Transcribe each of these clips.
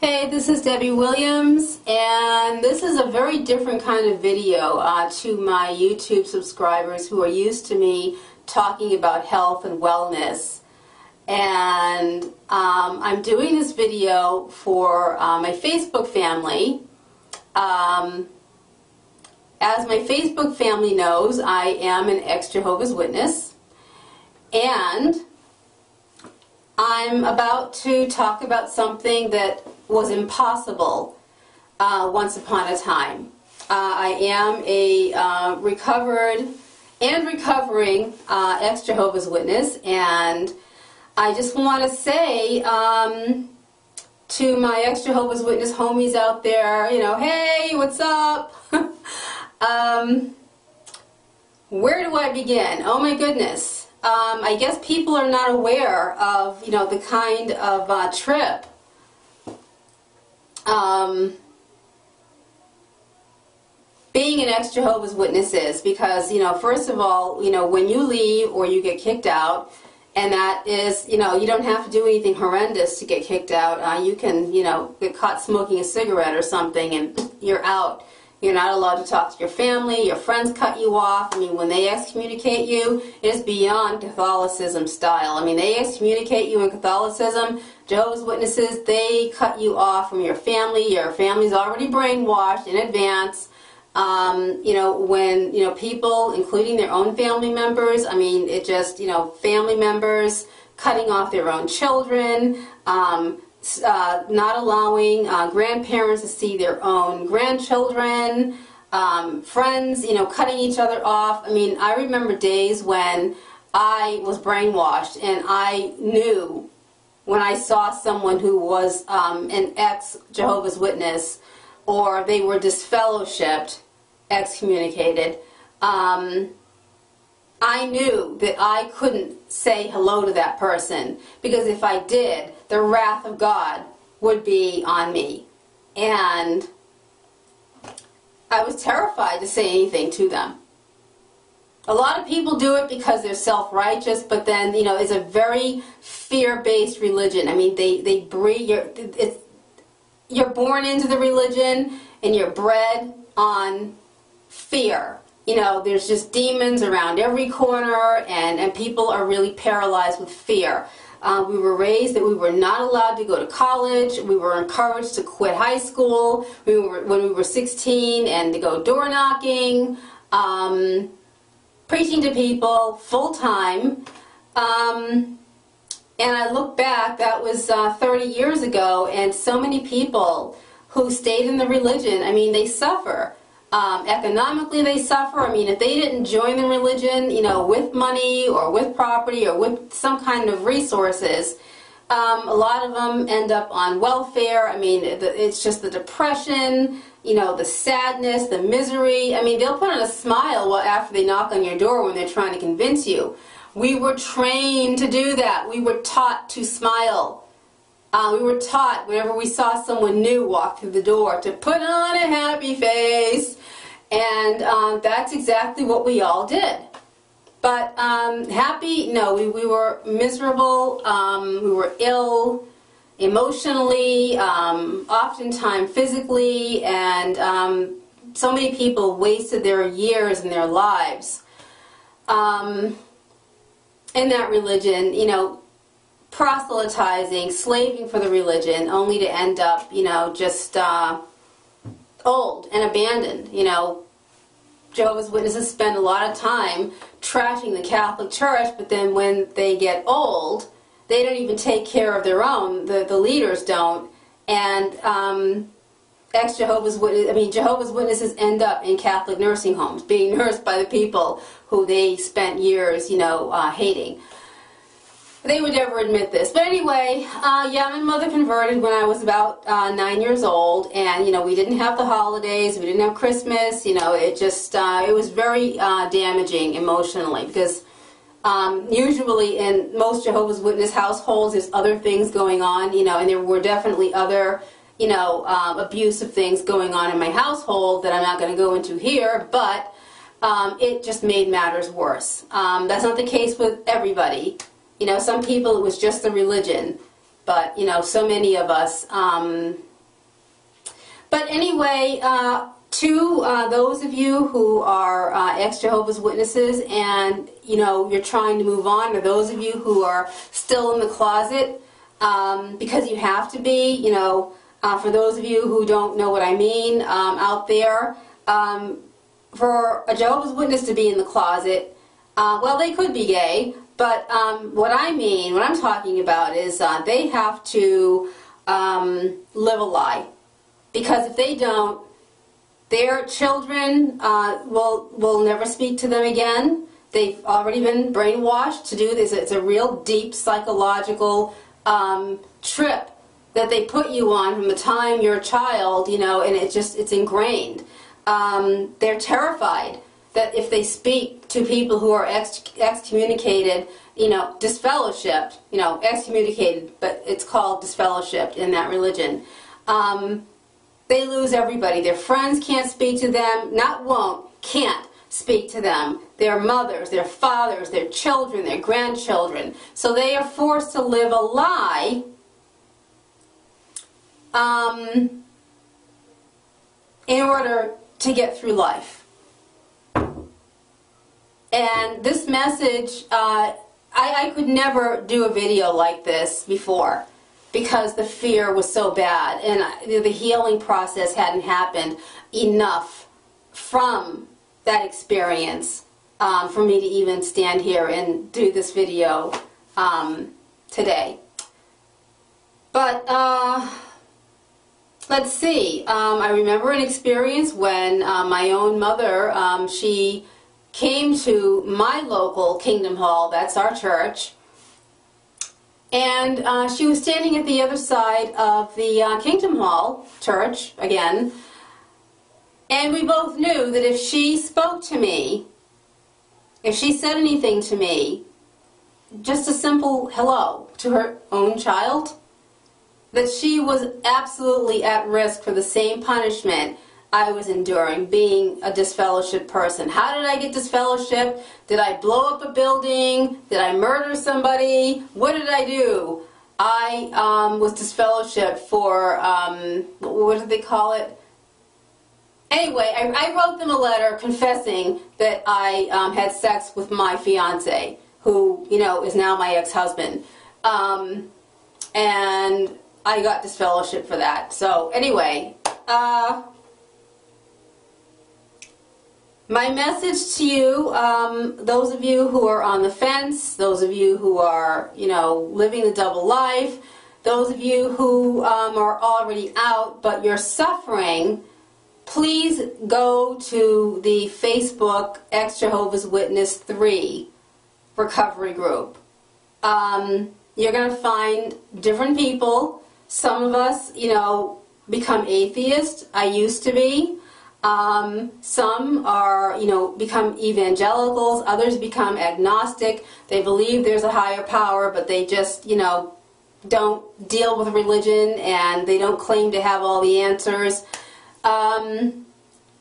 Hey, this is Debbie Williams, and this is a very different kind of video to my YouTube subscribers who are used to me talking about health and wellness. And I'm doing this video for my Facebook family. As my Facebook family knows, I am an ex-Jehovah's Witness, and I'm about to talk about something that was impossible once upon a time. I am a recovered and recovering ex-Jehovah's Witness, and I just want to say to my ex-Jehovah's Witness homies out there, you know, hey, what's up? Where do I begin? Oh my goodness. I guess people are not aware of, you know, the kind of trip being an ex-Jehovah's Witness is, because, you know, first of all, you know, when you leave or you get kicked out, and that is, you know, you don't have to do anything horrendous to get kicked out. You can, you know, get caught smoking a cigarette or something and you're out. You're not allowed to talk to your family, your friends cut you off. I mean, when they excommunicate you, it is beyond Catholicism style. I mean, they excommunicate you in Catholicism. Jehovah's Witnesses, they cut you off from your family. Your family's already brainwashed in advance. You know, when, you know, people, including their own family members, I mean, it just, you know, family members cutting off their own children, not allowing grandparents to see their own grandchildren, friends, you know, cutting each other off. I mean, I remember days when I was brainwashed and I knew when I saw someone who was an ex-Jehovah's Witness, or they were disfellowshipped, excommunicated, I knew that I couldn't say hello to that person, because if I did, the wrath of God would be on me. And I was terrified to say anything to them. A lot of people do it because they're self-righteous, but then, you know, it's a very fear-based religion. I mean, they breed, you're born into the religion and you're bred on fear. You know, there's just demons around every corner, and people are really paralyzed with fear. We were raised that we were not allowed to go to college. We were encouraged to quit high school when we were 16 and to go door knocking, preaching to people full-time. And I look back, that was 30 years ago, and so many people who stayed in the religion, I mean, they suffer. Economically, they suffer. I mean, if they didn't join the religion, you know, with money or with property or with some kind of resources, a lot of them end up on welfare. I mean, it's just the depression, you know, the sadness, the misery. I mean, they'll put on a smile after they knock on your door when they're trying to convince you. We were trained to do that. We were taught to smile. We were taught, whenever we saw someone new walk through the door, to put on a happy face. And that's exactly what we all did. But happy, no, we were miserable, we were ill emotionally, oftentimes physically, and so many people wasted their years and their lives in that religion, you know, proselytizing, slaving for the religion, only to end up, you know, just old and abandoned. You know, Jehovah's Witnesses spend a lot of time trashing the Catholic Church, but then when they get old, they don't even take care of their own. The leaders don't. And ex-Jehovah's Witnesses, I mean, Jehovah's Witnesses end up in Catholic nursing homes, being nursed by the people who they spent years, you know, hating. They would never admit this. But anyway, yeah, my mother converted when I was about 9 years old, and, you know, we didn't have the holidays, we didn't have Christmas, you know, it just, it was very damaging emotionally, because usually in most Jehovah's Witness households there's other things going on, you know, and there were definitely other, you know, abusive things going on in my household that I'm not going to go into here, but it just made matters worse. That's not the case with everybody. You know, some people it was just the religion, but, you know, so many of us But anyway, to those of you who are ex-Jehovah's Witnesses and, you know, you're trying to move on, or those of you who are still in the closet because you have to be, you know, for those of you who don't know what I mean out there, for a Jehovah's Witness to be in the closet, well, they could be gay, but what I'm talking about is they have to live a lie. Because if they don't, their children will never speak to them again. They've already been brainwashed to do this. It's a real deep psychological trip that they put you on from the time you're a child, you know, and it's ingrained. They're terrified that if they speak to people who are excommunicated, you know, disfellowshipped, you know, excommunicated, but it's called disfellowshipped in that religion. They lose everybody. Their friends can't speak to them, can't speak to them. Their mothers, their fathers, their children, their grandchildren. So they are forced to live a lie in order to get through life. And this message, I could never do a video like this before, because the fear was so bad and the healing process hadn't happened enough from that experience for me to even stand here and do this video today. But let's see, I remember an experience when my own mother, she came to my local Kingdom Hall, that's our church, and she was standing at the other side of the Kingdom Hall church, again, and we both knew that if she spoke to me, if she said anything to me, just a simple hello to her own child, that she was absolutely at risk for the same punishment I was enduring, being a disfellowshipped person. How did I get disfellowshipped? Did I blow up a building? Did I murder somebody? What did I do? I was disfellowshipped for, what did they call it? Anyway, I wrote them a letter confessing that I had sex with my fiance, who, you know, is now my ex-husband. And I got disfellowshipped for that. So anyway, my message to you, those of you who are on the fence, those of you who are, you know, living the double life, those of you who are already out but you're suffering, please go to the Facebook Ex-Jehovah's Witness 3 recovery group. You're going to find different people. Some of us, you know, become atheists. I used to be. Some are, you know, become evangelicals. Others become agnostic. They believe there's a higher power, but they just, you know, don't deal with religion, and they don't claim to have all the answers.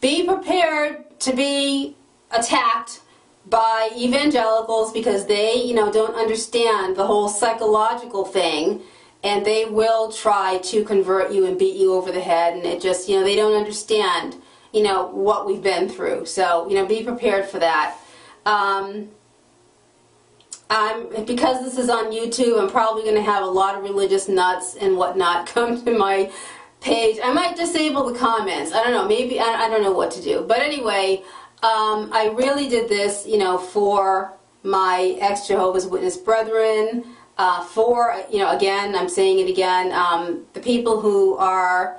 Be prepared to be attacked by evangelicals, because they, you know, don't understand the whole psychological thing, and they will try to convert you and beat you over the head, and it just, you know, they don't understand, you know, what we've been through. So, you know, be prepared for that. Because this is on YouTube, I'm probably going to have a lot of religious nuts and whatnot come to my page. I might disable the comments. I don't know. Maybe, I don't know what to do. But anyway, I really did this, you know, for my ex-Jehovah's Witness brethren, for, you know, again, I'm saying it again, the people who are,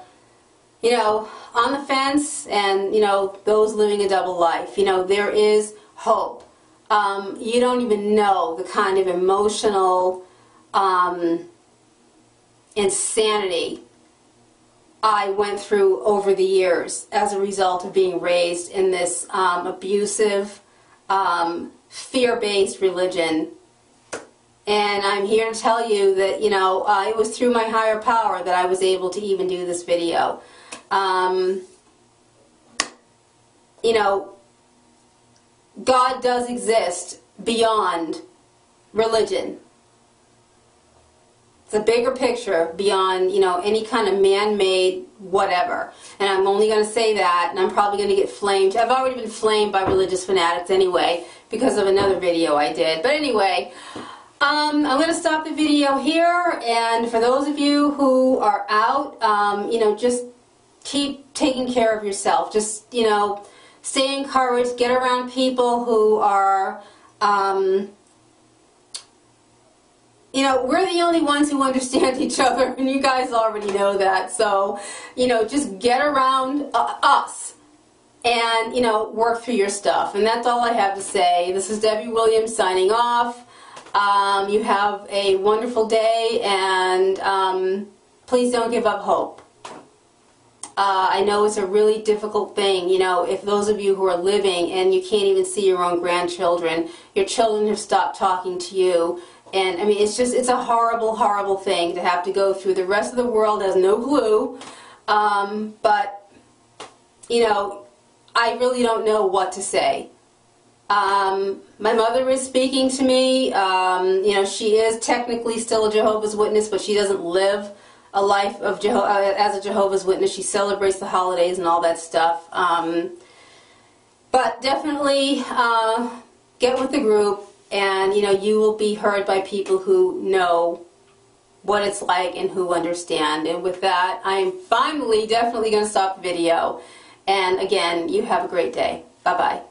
you know, on the fence, and, you know, those living a double life. You know, there is hope. You don't even know the kind of emotional insanity I went through over the years as a result of being raised in this abusive, fear-based religion. And I'm here to tell you that, you know, it was through my higher power that I was able to even do this video. You know, God does exist beyond religion. It's a bigger picture beyond, you know, any kind of man-made whatever. And I'm only going to say that, and I'm probably going to get flamed. I've already been flamed by religious fanatics anyway because of another video I did. But anyway, I'm going to stop the video here, and for those of you who are out, you know, just keep taking care of yourself. Just, you know, stay encouraged, get around people who are, you know, we're the only ones who understand each other, and you guys already know that. So, you know, just get around us and, you know, work through your stuff. And that's all I have to say. This is Debbie Williams signing off. You have a wonderful day, and please don't give up hope. I know it's a really difficult thing, you know, if those of you who are living and you can't even see your own grandchildren, your children have stopped talking to you. And I mean, it's a horrible, horrible thing to have to go through. The rest of the world has no clue. But, you know, I really don't know what to say. My mother is speaking to me. You know, she is technically still a Jehovah's Witness, but she doesn't live a life of as a Jehovah's Witness. She celebrates the holidays and all that stuff. But definitely get with the group. And, you know, you will be heard by people who know what it's like and who understand. And with that, I'm finally definitely going to stop the video. And again, you have a great day. Bye-bye.